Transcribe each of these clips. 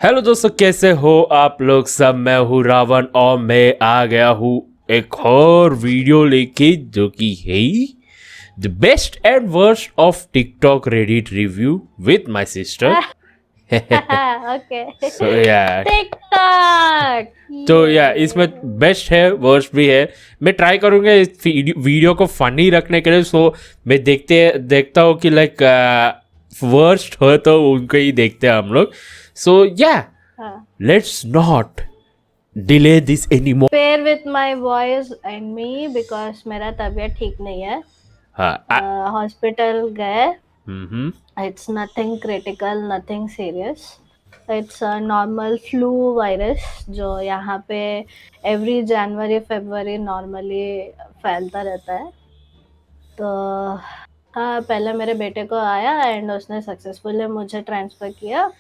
Hello दोस्तों, कैसे हो आप लोग सब। मैं हूँ रावण और मैं आ गया हूँ एक और वीडियो लेके जो कि है the best and worst of TikTok Reddit review with my sister. Okay so या टिकटॉक तो या इसमें बेस्ट है वर्स्ट भी है। मैं ट्राई करूँगा इस वीडियो को फनी रखने के लिए। सो मैं देखता हूँ कि लाइक वर्स्ट हो तो उनको ही देखते हैं हम लोग। सो या let's not delay this anymore. Pair with my voice and me because मेरा तबीयत ठीक नहीं है। हाँ। हॉस्पिटल गए। Hmm. It's nothing critical, nothing serious. It's a normal flu virus जो यहाँ पे एवरी जनवरी फरवरी नॉर्मली फैलता रहता है। तो हाँ, पहले मेरे बेटे को आया एंड उसने सक्सेसफुली मुझे ट्रांसफर किया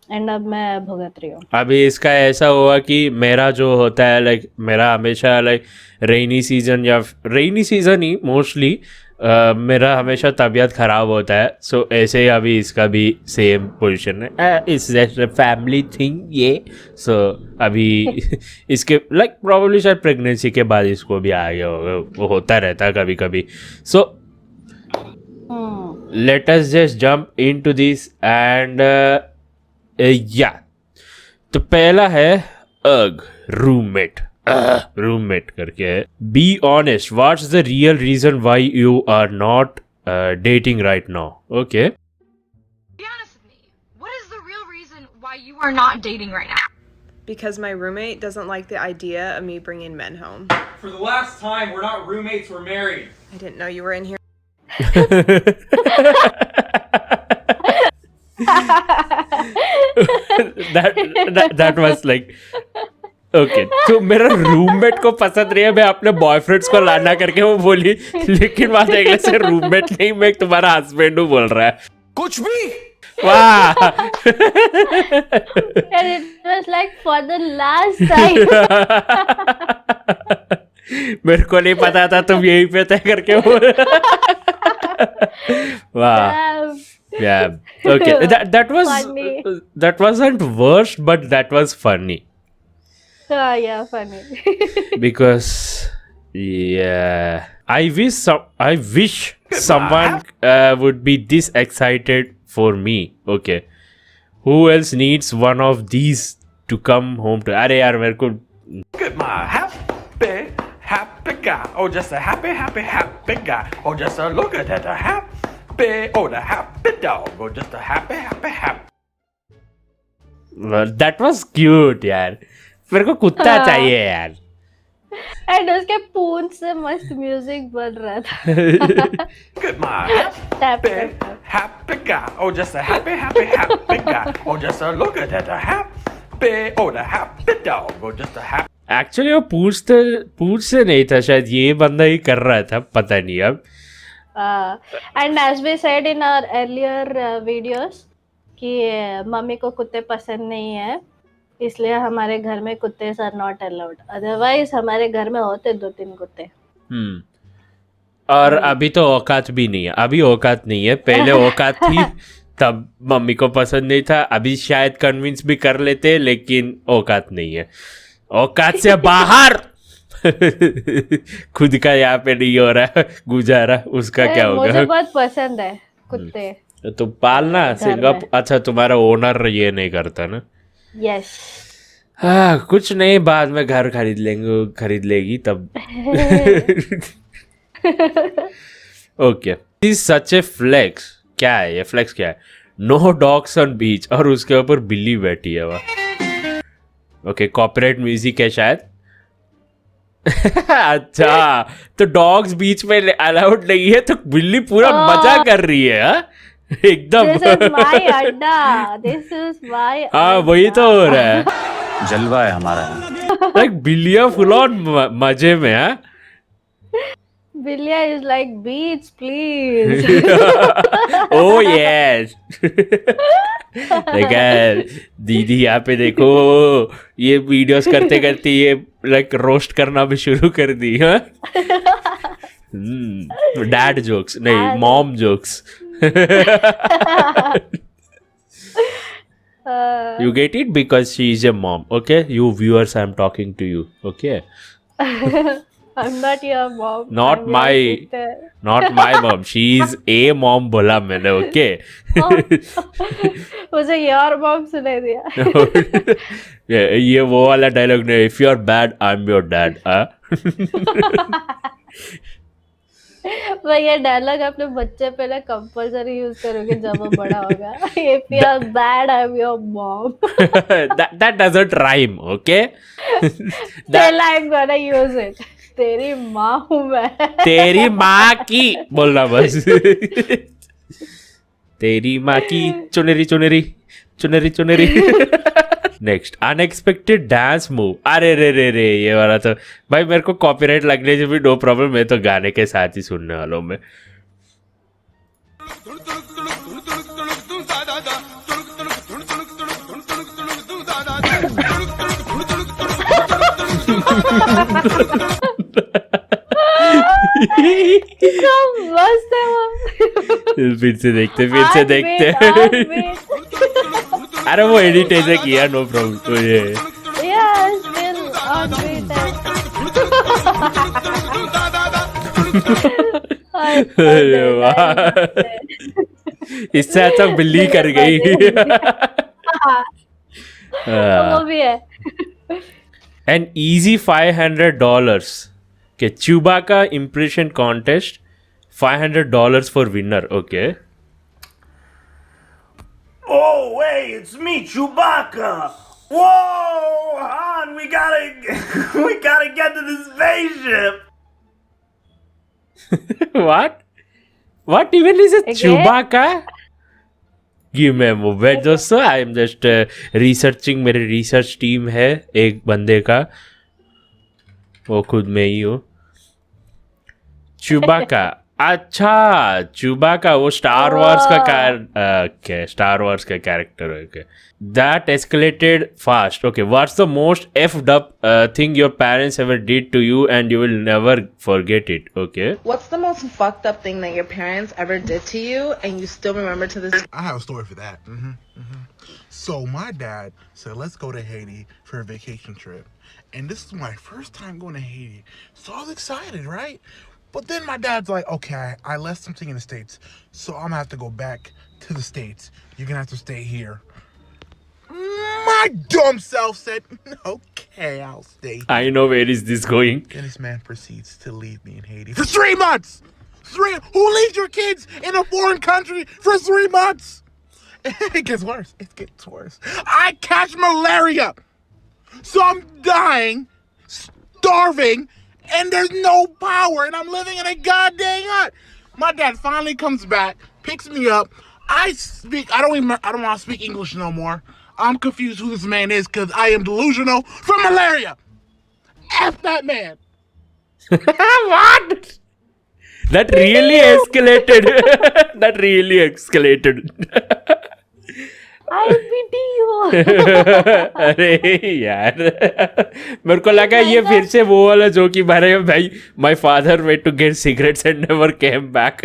एंड अब मैं भुगत रही हूँ। अभी इसका ऐसा हुआ कि मेरा जो होता है लाइक मेरा हमेशा लाइक रेनी सीजन ही मोस्टली मेरा हमेशा तबीयत ख़राब होता है। सो ऐसे ही अभी इसका भी सेम पोजीशन है। इट्स जस्ट फैमिली थिंग ये। सो अभी इसके लाइक प्रॉब्लली शायद प्रेगनेंसी के बाद इसको भी आ गया होगा। वो होता रहता है कभी कभी। So let us just jump into this and या तो पहला है रूममेट। रूममेट करके है। Be honest, what's the real reason why you are not dating right now. Okay, Be honest with me. What is the real reason why you are not dating right now? Because my roommate doesn't like the idea of me bringing men home. For the last time, we're not roommates, we're married. I didn't know you were in here. that was like okay तो मेरा roommate को पसंद नहीं है। मैं अपने boyfriends को लाना करके वो बोली, लेकिन वहां देखने से रूममेट नहीं, मैं तुम्हारा हस्बैंड हूँ बोल रहा है। कुछ भी वाह And it was like for the last time. मेरे को नहीं पता था तुम यहीं पे तय करके बोल। वाह। Damn. Yeah. Okay. Funny. That wasn't worst, but that was funny. Yeah, funny. Because yeah, I wish someone would be this excited for me. Okay. Who else needs one of these to come home to? अरे यार मेरे को Look at my happy guy. Oh, just a happy guy. Oh, just a look at that, a happy, oh, the happy dog. Oh, just a happy. well, that was cute यार। मेरे को कुत्ता चाहिए यार। And उसके पूंछ से मस्त music बन रहा था। Look at my Tap, happy guy. Oh, just a happy guy. Oh, just a look at that, a happy, oh, the happy dog. Oh, just a happy. Actually वो पूछ से नहीं था, शायद ये बंदा ही कर रहा था, पता नहीं अब। And as we said in our earlier videos कि मम्मी को कुत्ते पसंद नहीं है, इसलिए हमारे घर में कुत्ते आर नॉट अलाउड। अदरवाइज हमारे घर में होते 2-3 कुत्ते। और अभी तो औकात भी नहीं है। अभी औकात नहीं है, पहले औकात थी तब मम्मी को पसंद नहीं था। अभी शायद कन्विंस भी कर लेते, लेकिन औकात नहीं है। औकात से बाहर खुद का यहाँ पे नहीं हो रहा है गुजारा, उसका क्या होगा। मुझे बहुत पसंद है कुत्ते। तो पालना सिंगापुर। अच्छा, तुम्हारा ओनर ये नहीं करता ना। यस। हाँ, कुछ नहीं, बाद में घर खरीद लेगी तब। Okay, this such a flex. क्या है ये फ्लेक्स? क्या है? नो डॉग्स ऑन बीच, और उसके ऊपर बिल्ली बैठी है वहाँ। ओके, कॉपीराइट म्यूजिक है शायद। अच्छा, तो डॉग्स बीच में अलाउड नहीं है तो बिल्ली पूरा मजा कर रही है। हाँ एकदम। This is my अड्डा। This is my हाँ, वही तो हो रहा है। जलवा है हमारा। लाइक बिल्लियाँ फुल ऑन मजे में। हाँ, बिल्लिया is like beach please. O yes. देखा दीदी यहाँ पे देखो, ये वीडियोस करते करते ये लाइक रोस्ट करना भी शुरू कर दी। हाँ, डैड जोक्स नहीं, mom jokes. You get it? Because she is a mom. Okay, you viewers, I'm talking to you. Okay, I'm not your mom. Not I'm my- your sister. not my mom. She is a mom. बोला मैंने. Okay. मुझे your mom सुनाई दिया. ये वो वाला dialogue नहीं. If you're bad, I'm your dad. मैं ये डायलॉग अपने बच्चे पे ना कंपल्सरी यूज करोगे जब वो बड़ा होगा. If you're bad, I'm your mom. that doesn't rhyme. Okay. Still I'm gonna use it. तेरी माँ हूँ मैं. तेरी माँ की बोलना बस. तेरी माँ की चुनरी चुनरी चुनरी चुनरी. Next unexpected dance move. अरे रे रे रे ये वाला तो भाई मेरे को कॉपीराइट लगने से भी नो प्रॉब्लम. मैं तो गाने के साथ ही सुनने वालों में. क्या मस्त है वो. फिर से देखते. अरे वो एडिट ऐसे किया नो प्रॉब्लम. तो ये Yeah, still on beat है. अरे वाह. इससे अच्छा बिल्ली कर गई. वो भी है. An easy $500. Okay, Chewbacca impression contest. $500 for winner. Okay. Oh, hey, it's me, Chewbacca. Whoa, Han, we gotta get to the spaceship. What? What even is a Okay. Chewbacca? Give me a moment दोस्तों. I am just researching. मेरी research team है एक बंदे का. वो खुद में ही हो. Chewbacca. अच्छा Chewbacca वो स्टार वॉर्स का स्टार वॉर्स का कैरेक्टर है. Okay. That escalated fast. Okay, what's the most effed up thing your parents ever did to you and you will never forget it? Okay. What's the most fucked up thing that your parents ever did to you and you still remember to this I have a story for that. So my dad said, let's go to Haiti for a vacation trip. And this is my first time going to Haiti. So I was excited, right? But then my dad's like, okay, I left something in the States. So I'm going to have to go back to the States. You're going to have to stay here. My dumb self said, okay, I'll stay. I know where is this going. Then this man proceeds to leave me in Haiti for 3 months. Who leaves your kids in a foreign country for 3 months? It gets worse. It gets worse. I catch malaria. So I'm dying, starving, and there's no power, and I'm living in a goddamn hut. My dad finally comes back, picks me up. I don't want to speak English no more. I'm confused who this man is because I am delusional from malaria. F that man. What? That really escalated. That really escalated. I pity you. अरे यार मेरे को लगा ये फिर से वो वाला जो कि मारे भाई my father went to get cigarettes and never came back.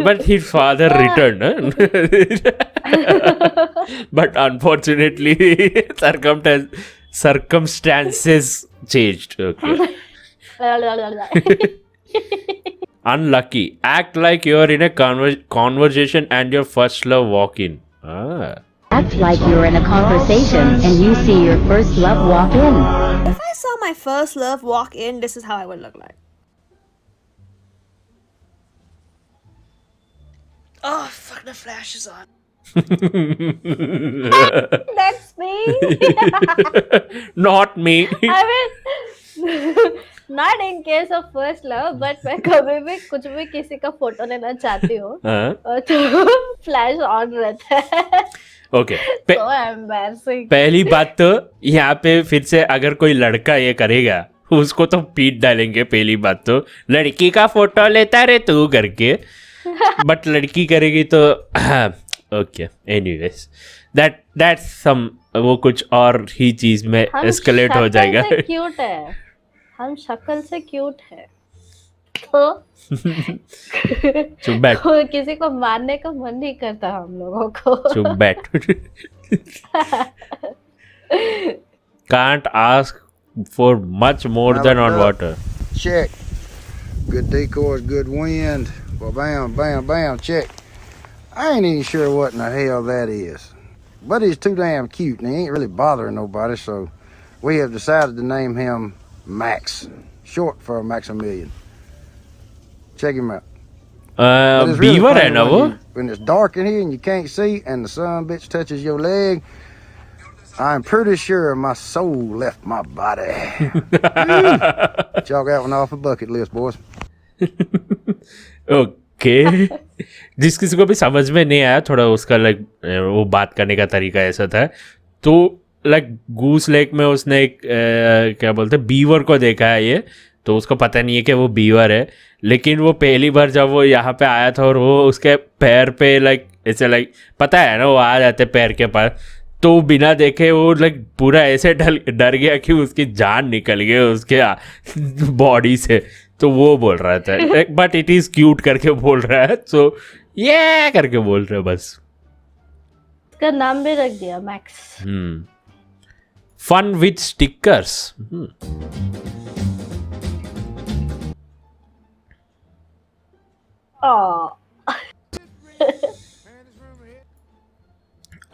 But his father returned. But unfortunately circumstances changed. Okay. Unlucky. Act like you're in a conversation and your first love walk in. Act like you're in a conversation and you see your first love walk in. If I saw my first love walk in, this is how I would look like. Oh, fuck, the flash is on. That's me. Not me. I mean, not in case of first love, but मैं कभी भी कुछ भी किसी का photo लेना चाहती हूँ तो फ्लैश ऑन रहता है. ओके. So embarrassing. पहली बात तो यहाँ पे फिर से अगर कोई लड़का ये करेगा उसको तो पीट डालेंगे. पहली बात तो लड़की का फोटो लेता रे तू करके. बट लड़की करेगी तो ओके. एनीवेज दैट्स सम वो कुछ और ही चीज में एस्केलेट हो जाएगा. क्यूट है. हम शक्ल से क्यूट है. तो चुप बैठ, तो किसी को मारने का मन नहीं करता हम लोगों को। चुप बैठ। Can't ask for much more than on water. Check. Good decoys, good wind. Well, bam, bam, bam, check. I ain't even sure what in the hell that is. But he's too damn cute and he ain't really bothering nobody, so we have decided to name him Max. Short for Maximilian. Check him out. But it's really Beaver funny है ना वो? when it's dark in here and you can't see and the sun bitch touches your leg, I'm pretty sure my soul left my body. Chalk that one off a bucket list, boys. Okay. जिस किसी को भी समझ में नहीं आया थोड़ा उसका लाइक वो बात करने का तरीका ऐसा था, तो लाइक गूस लेक में उसने एक क्या बोलते हैं बीवर को देखा है ये, तो उसको पता नहीं है कि वो बीवर है, लेकिन वो पहली बार जब वो यहाँ पे आया था और वो उसके पैर पे लाइक ऐसे लाइक पता है ना वो आ जाते पैर के पास, तो बिना देखे वो लाइक पूरा ऐसे डर गया कि उसकी जान निकल गई उसके बॉडी से, तो वो बोल रहा था बट इट इज क्यूट करके बोल रहा है, सो ये करके बोल रहे बस। इसका नाम भी रख दिया Max. Fun with stickers.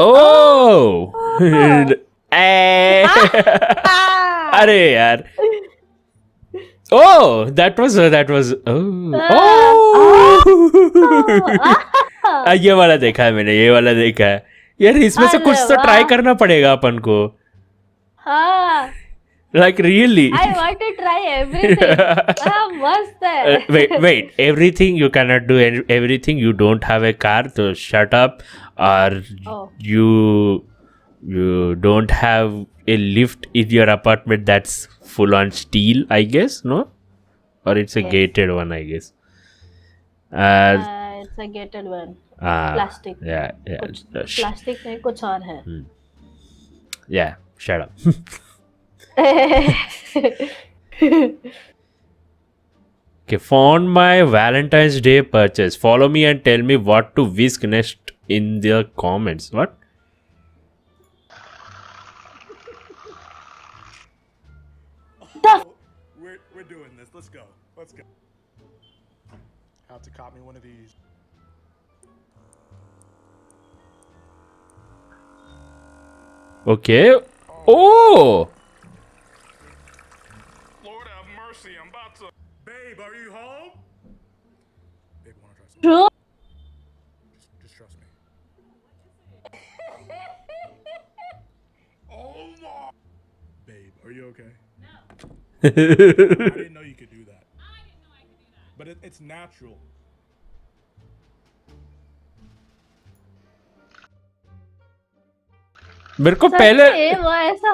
Oh अरे यार, oh that was ये वाला देखा है मैंने, ये वाला देखा है यार, इसमें से कुछ तो ट्राई करना पड़ेगा अपन को। हाँ, like really I want to try everything. हाँ, मस्त है। wait everything you cannot do everything, you don't have a car, so shut up, or you don't have a lift in your apartment that's full on steel, I guess, no? Or it's a gated one, I guess. It's a gated one. Plastic. Yeah. Plastic नहीं कुछ और है। Yeah, shut up. Okay, found my Valentine's Day purchase. Follow me and tell me what to whisk next in the comments. What? We're doing this. Let's go. Have to cop me one of these. Okay. Oh! Lord have mercy, I'm about to. Babe, are you home? Babe, wanna try something? True. Just trust me. Oh my. Babe, are you okay? No. I didn't know you could do that. But it's natural. मेरे को पहले वो ऐसा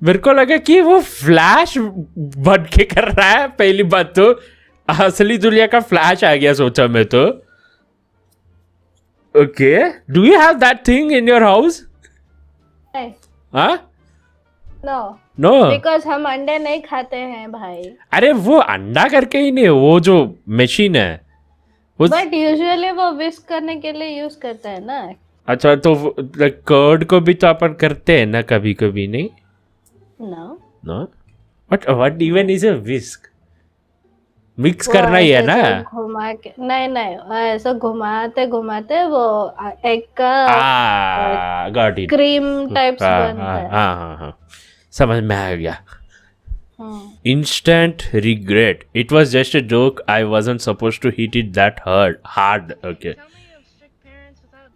मेरे को लगा कि वो फ्लैश बन के कर रहा है, पहली बात तो असली दुनिया का फ्लैश आ गया सोचा मैं तो। Okay, do you have that thing in your house? हाँ, नो बिकॉज हम अंडे नहीं खाते हैं भाई। अरे वो अंडा करके ही नहीं, वो जो मशीन है बट यूजुअली वो विस्क करने के लिए यूज करते हैं ना। अच्छा, तो कर्ड को भी तो अपन करते हैं ना कभी कभी, नहीं? Know what even is a whisk? Mix करना ही है ना? घुमा के नहीं ऐसा घुमाते घुमाते वो एग का गॉट इट, क्रीम टाइप्स बनता है। हाँ, समझ में आ गया। Instant regret. It was just a joke. I wasn't supposed to hit it that hard. Okay.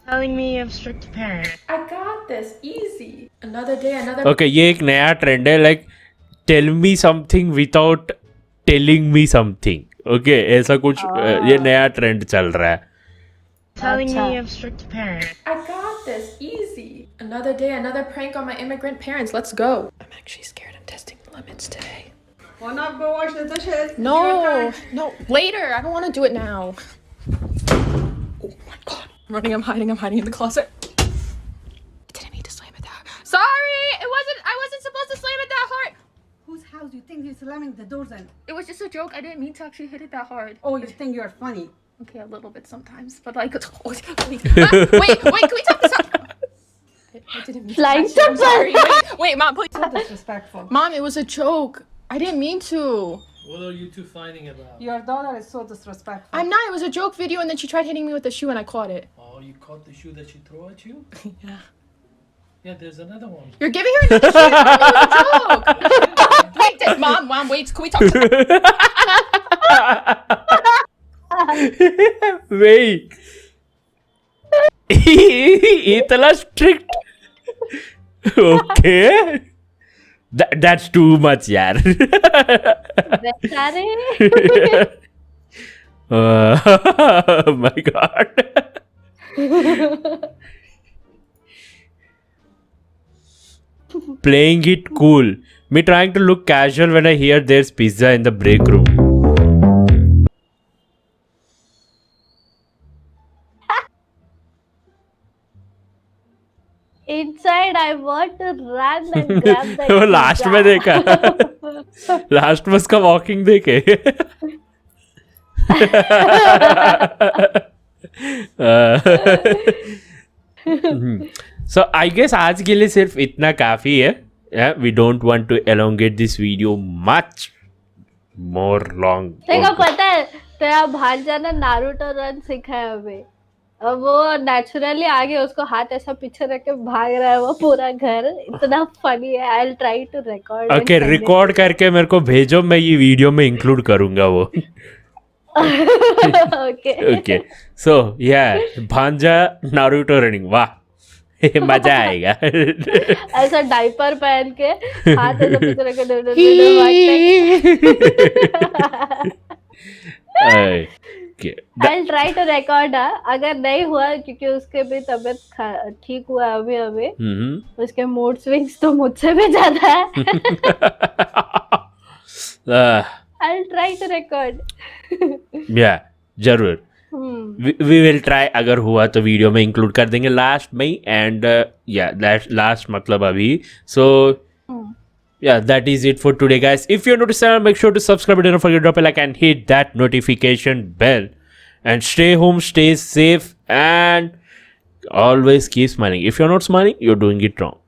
Telling me you have strict parents. I got this. Easy. Another day, another... Okay, ये एक नया trend है, like tell me something without telling me something. Okay, ऐसा कुछ ये नया trend चल रहा है। Telling me you have strict parents. I got this. Easy. Another day, another prank on my immigrant parents. Let's go. I'm actually scared. I'm testing the limits today. Why not go wash the dishes? No, later. I don't want to do it now. Oh my god. I'm running, I'm hiding in the closet. I didn't mean to slam it that hard. Sorry! I wasn't supposed to slam it that hard. Whose house? house, you think he's slamming the doors and... It was just a joke. I didn't mean to actually hit it that hard. Oh, you think you're funny? Okay, a little bit sometimes, but like, wait, can we talk this out? I didn't mean to. Flying Actually, I'm sorry. Wait, Mom, please. So disrespectful. Mom, it was a joke. I didn't mean to. What are you two fighting about? Your daughter is so disrespectful. I'm not. It was a joke video, and then she tried hitting me with the shoe, and I caught it. Oh, you caught the shoe that she threw at you? Yeah. Yeah, there's another one. You're giving her another shoe. It was a joke. Wait, Mom, wait. Can we talk? Wait. इतना strict. Okay. That's too much, यार. Oh my God. Playing it cool. Me trying to look casual when I hear there's pizza in the break room. Inside, I want to run and grab that. वो last में देखा. Last में उसका walking देखे. So I guess आज के लिए सिर्फ इतना काफी है. We don't want to elongate this video much more long. देखो पता है तेरा भांजा ने नारुतो रन सीखा है अभी. अब वो नेचुरली आगे उसको हाथ ऐसा पीछे रख के भाग रहा है वो पूरा घर. इतना फनी है. I'll try to record. Okay, record करके मेरे को भेजो. मैं ये वीडियो में इंक्लूड करूंगा वो. Okay. So yeah, भांजा नारुतो रनिंग. वाह. मजा आएगा. ऐसा डाइपर पहन के हाथ ऐसा पीछे रख के I'll try to record. अगर नहीं हुआ क्योंकि उसके भी तबीयत ठीक हुआ अभी उसके मूड स्विंग्स तो मुझसे भी ज्यादा है. I'll try to record. Yeah, जरूर. We will try. अगर हुआ तो वीडियो में इंक्लूड कर देंगे लास्ट में. एंड लास्ट मतलब अभी. So yeah, that is it for today, guys. If you're new to the channel, make sure to subscribe and don't forget to drop a like and hit that notification bell. And stay home, stay safe, and always keep smiling. If you're not smiling, you're doing it wrong.